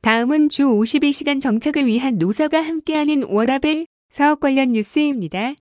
다음은 주 52시간 정착을 위한 노사가 함께하는 워라밸 사업 관련 뉴스입니다.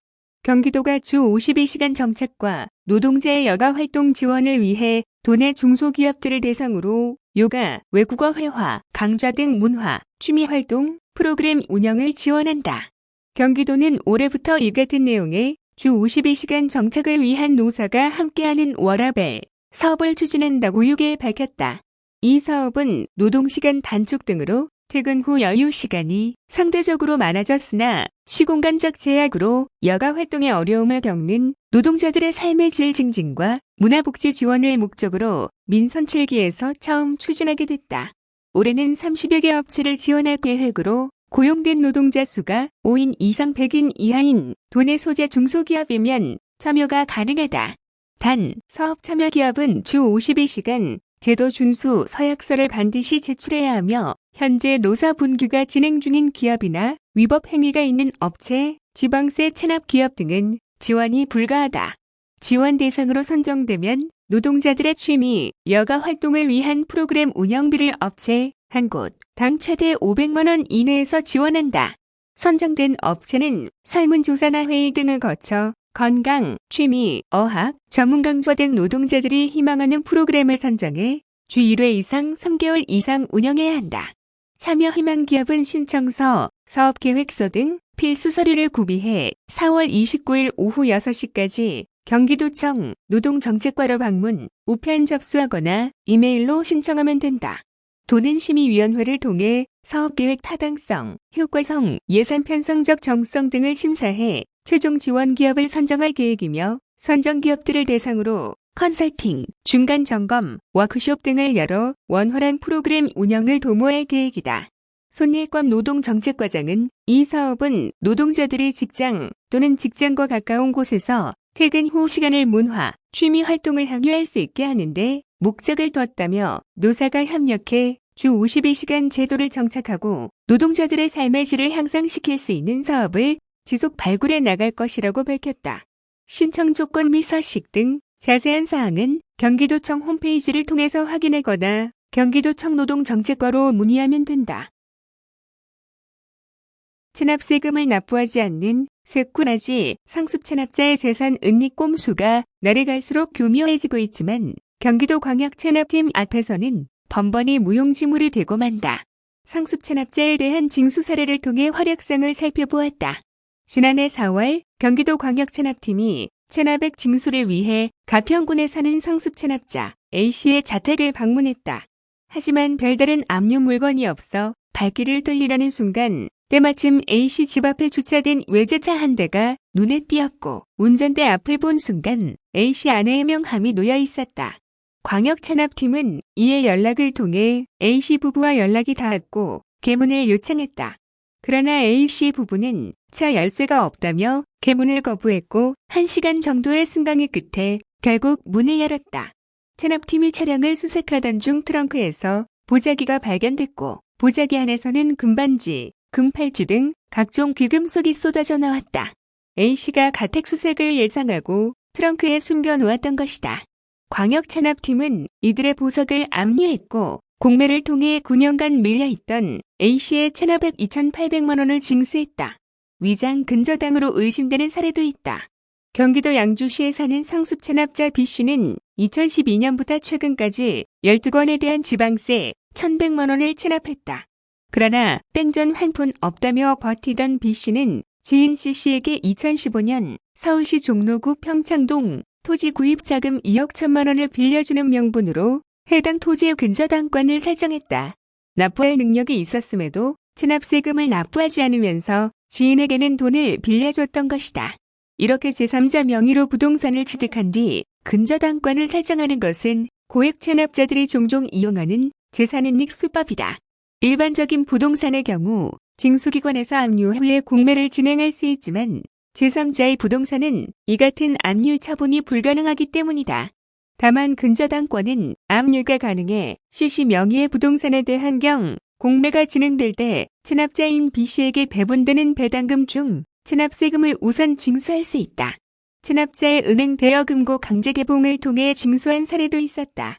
경기도가 주 52시간 정착과 노동자의 여가 활동 지원을 위해 도내 중소기업들을 대상으로 요가, 외국어 회화, 강좌 등 문화, 취미 활동, 프로그램 운영을 지원한다. 경기도는 올해부터 이 같은 내용의 주 52시간 정착을 위한 노사가 함께하는 워라밸 사업을 추진한다고 6일 밝혔다. 이 사업은 노동시간 단축 등으로 퇴근 후 여유 시간이 상대적으로 많아졌으나 시공간적 제약으로 여가 활동에 어려움을 겪는 노동자들의 삶의 질 증진과 문화복지 지원을 목적으로 민선 7기에서 처음 추진하게 됐다. 올해는 30여 개 업체를 지원할 계획으로 고용된 노동자 수가 5인 이상 100인 이하인 도내 소재 중소기업이면 참여가 가능하다. 단, 사업 참여 기업은 주 52시간 제도 준수 서약서를 반드시 제출해야 하며 현재 노사 분규가 진행 중인 기업이나 위법 행위가 있는 업체, 지방세 체납 기업 등은 지원이 불가하다. 지원 대상으로 선정되면 노동자들의 취미, 여가 활동을 위한 프로그램 운영비를 업체 한 곳, 당 최대 500만 원 이내에서 지원한다. 선정된 업체는 설문조사나 회의 등을 거쳐 건강, 취미, 어학, 전문 강좌 등 노동자들이 희망하는 프로그램을 선정해 주 1회 이상 3개월 이상 운영해야 한다. 참여 희망 기업은 신청서, 사업계획서 등 필수 서류를 구비해 4월 29일 오후 6시까지 경기도청 노동정책과로 방문, 우편 접수하거나 이메일로 신청하면 된다. 도는 심의위원회를 통해 사업계획 타당성, 효과성, 예산 편성적 정성 등을 심사해 최종 지원 기업을 선정할 계획이며 선정 기업들을 대상으로 컨설팅, 중간 점검, 워크숍 등을 열어 원활한 프로그램 운영을 도모할 계획이다. 손일권 노동정책과장은 이 사업은 노동자들이 직장 또는 직장과 가까운 곳에서 퇴근 후 시간을 문화, 취미 활동을 향유할 수 있게 하는데 목적을 뒀다며 노사가 협력해 주 52시간 제도를 정착하고 노동자들의 삶의 질을 향상시킬 수 있는 사업을 지속 발굴해 나갈 것이라고 밝혔다. 신청 조건 및 서식 등 자세한 사항은 경기도청 홈페이지를 통해서 확인하거나 경기도청 노동정책과로 문의하면 된다. 체납세금을 납부하지 않는 세꾸라지 상습 체납자의 재산 은닉 꼼수가 날이 갈수록 교묘해지고 있지만 경기도광역체납팀 앞에서는 번번이 무용지물이 되고 만다. 상습 체납자에 대한 징수 사례를 통해 활약상을 살펴보았다. 지난해 4월 경기도광역체납팀이 체납액 징수를 위해 가평군에 사는 상습 체납자 A씨의 자택을 방문했다. 하지만 별다른 압류 물건이 없어 발길을 돌리려는 순간 때마침 A씨 집 앞에 주차된 외제차 한 대가 눈에 띄었고 운전대 앞을 본 순간 A씨 아내의 명함이 놓여 있었다. 광역체납팀은 이에 연락을 통해 A씨 부부와 연락이 닿았고 개문을 요청했다. 그러나 A씨 부부는 차 열쇠가 없다며 개문을 거부했고 1시간 정도의 승강의 끝에 결국 문을 열었다. 체납팀이 차량을 수색하던 중 트렁크에서 보자기가 발견됐고 보자기 안에서는 금반지, 금팔찌 등 각종 귀금속이 쏟아져 나왔다. A씨가 가택 수색을 예상하고 트렁크에 숨겨놓았던 것이다. 광역체납팀은 이들의 보석을 압류했고 공매를 통해 9년간 밀려있던 A씨의 체납액 2,800만 원을 징수했다. 위장 근저당으로 의심되는 사례도 있다. 경기도 양주시에 사는 상습 체납자 B씨는 2012년부터 최근까지 12건에 대한 지방세 1,100만 원을 체납했다. 그러나 땡전 한 푼 없다며 버티던 B씨는 지인 C씨에게 2015년 서울시 종로구 평창동 토지 구입 자금 2억 1천만 원을 빌려주는 명분으로 해당 토지의 근저당권을 설정했다. 납부할 능력이 있었음에도 체납세금을 납부하지 않으면서 지인에게는 돈을 빌려줬던 것이다. 이렇게 제3자 명의로 부동산을 취득한 뒤 근저당권을 설정하는 것은 고액 체납자들이 종종 이용하는 재산은닉 수법이다. 일반적인 부동산의 경우 징수기관에서 압류 후에 공매를 진행할 수 있지만 제3자의 부동산은 이 같은 압류 처분이 불가능하기 때문이다. 다만 근저당권은 압류가 가능해 C씨 명의의 부동산에 대한 경 공매가 진행될 때 체납자인 B씨에게 배분되는 배당금 중 체납세금을 우선 징수할 수 있다. 체납자의 은행 대여금고 강제 개봉을 통해 징수한 사례도 있었다.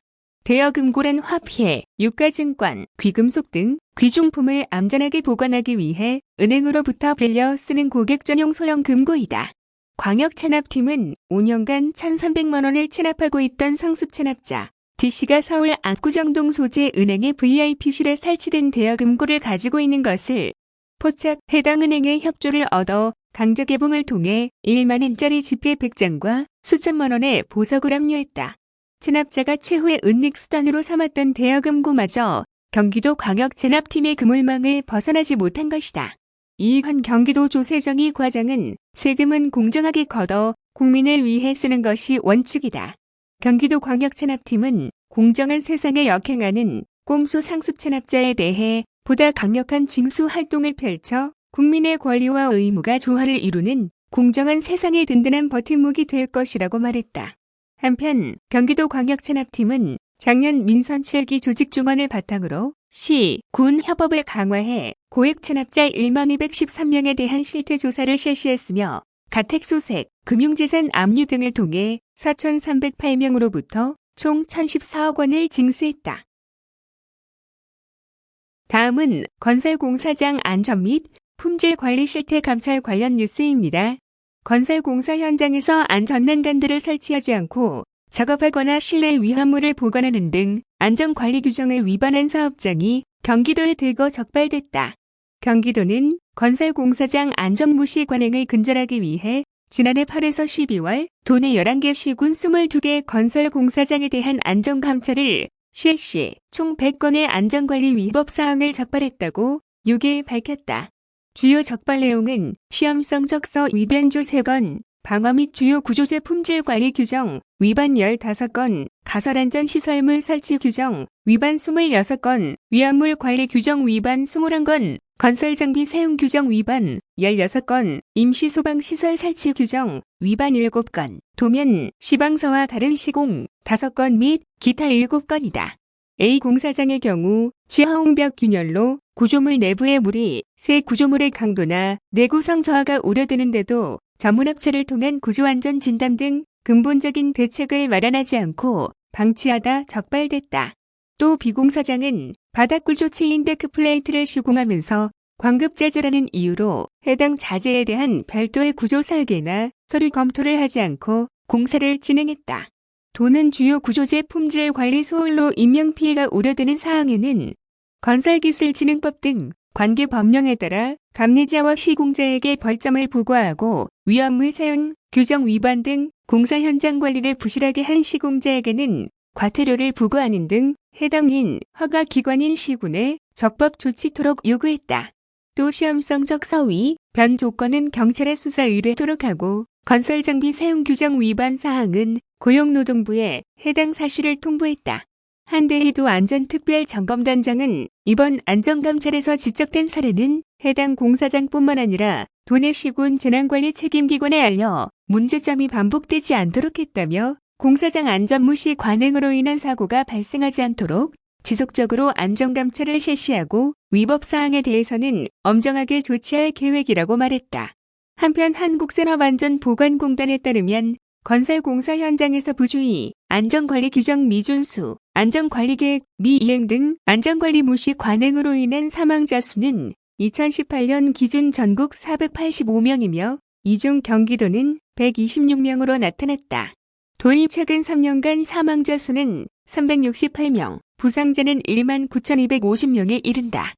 대여금고란 화폐, 유가증권, 귀금속 등 귀중품을 안전하게 보관하기 위해 은행으로부터 빌려 쓰는 고객 전용 소형 금고이다. 광역체납팀은 5년간 1,300만 원을 체납하고 있던 상습 체납자 D씨가 서울 압구정동 소재 은행의 VIP실에 설치된 대여금고를 가지고 있는 것을 포착 해당 은행의 협조를 얻어 강제 개봉을 통해 1만 원짜리 지폐 100장과 수천만 원의 보석을 압류했다. 체납자가 최후의 은닉 수단으로 삼았던 대여금고마저 경기도 광역체납팀의 그물망을 벗어나지 못한 것이다. 이익한 경기도 조세정의 과장은 세금은 공정하게 걷어 국민을 위해 쓰는 것이 원칙이다. 경기도 광역체납팀은 공정한 세상에 역행하는 꼼수 상습 체납자에 대해 보다 강력한 징수 활동을 펼쳐 국민의 권리와 의무가 조화를 이루는 공정한 세상의 든든한 버팀목이 될 것이라고 말했다. 한편 경기도 광역체납팀은 작년 민선 7기 조직중원을 바탕으로 시, 군 협업을 강화해 고액 체납자 1만 213명에 대한 실태조사를 실시했으며 가택소색, 금융재산 압류 등을 통해 4,308명으로부터 총 1,014억 원을 징수했다. 다음은 건설공사장 안전 및 품질관리 실태 감찰 관련 뉴스입니다. 건설공사 현장에서 안전난간들을 설치하지 않고 작업하거나 실내 위험물을 보관하는 등 안전관리 규정을 위반한 사업장이 경기도에 대거 적발됐다. 경기도는 건설공사장 안전무시 관행을 근절하기 위해 지난해 8에서 12월 도내 11개 시군 22개 건설공사장에 대한 안전감찰을 실시, 총 100건의 안전관리 위법 사항을 적발했다고 6일 밝혔다. 주요 적발 내용은 시험성 적서 위반조 3건, 방화 및 주요 구조재 품질관리 규정 위반 15건, 가설안전시설물 설치 규정 위반 26건, 위험물 관리 규정 위반 21건, 건설장비 사용 규정 위반 16건, 임시소방시설 설치 규정 위반 7건, 도면, 시방서와 다른 시공 5건 및 기타 7건이다. A 공사장의 경우 지하옹벽 균열로 구조물 내부의 물이 새 구조물의 강도나 내구성 저하가 우려되는데도 전문업체를 통한 구조안전 진단 등 근본적인 대책을 마련하지 않고 방치하다 적발됐다. 또 B 공사장은 바닥구조 체인데크 플레이트를 시공하면서 광급제조라는 이유로 해당 자재에 대한 별도의 구조 설계나 서류 검토를 하지 않고 공사를 진행했다. 도는 주요 구조재 품질 관리 소홀로 인명피해가 우려되는 사항에는 건설기술진흥법 등 관계 법령에 따라 감리자와 시공자에게 벌점을 부과하고 위험물 사용 규정 위반 등 공사 현장 관리를 부실하게 한 시공자에게는 과태료를 부과하는 등 해당인 허가기관인 시군에 적법 조치토록 요구했다. 또 시험성적 서위, 변 조건은 경찰에 수사 의뢰토록 하고 건설장비 사용 규정 위반 사항은 고용노동부에 해당 사실을 통보했다. 한대희도 안전특별점검단장은 이번 안전감찰에서 지적된 사례는 해당 공사장뿐만 아니라 도내 시군 재난관리 책임기관에 알려 문제점이 반복되지 않도록 했다며 공사장 안전무시 관행으로 인한 사고가 발생하지 않도록 지속적으로 안전감찰을 실시하고 위법사항에 대해서는 엄정하게 조치할 계획이라고 말했다. 한편 한국산업안전보건공단에 따르면 건설공사 현장에서 부주의, 안전관리 규정 미준수, 안전관리계획 미이행 등 안전관리 무시 관행으로 인한 사망자 수는 2018년 기준 전국 485명이며 이 중 경기도는 126명으로 나타났다. 도입 최근 3년간 사망자 수는 368명, 부상자는 19,250명에 이른다.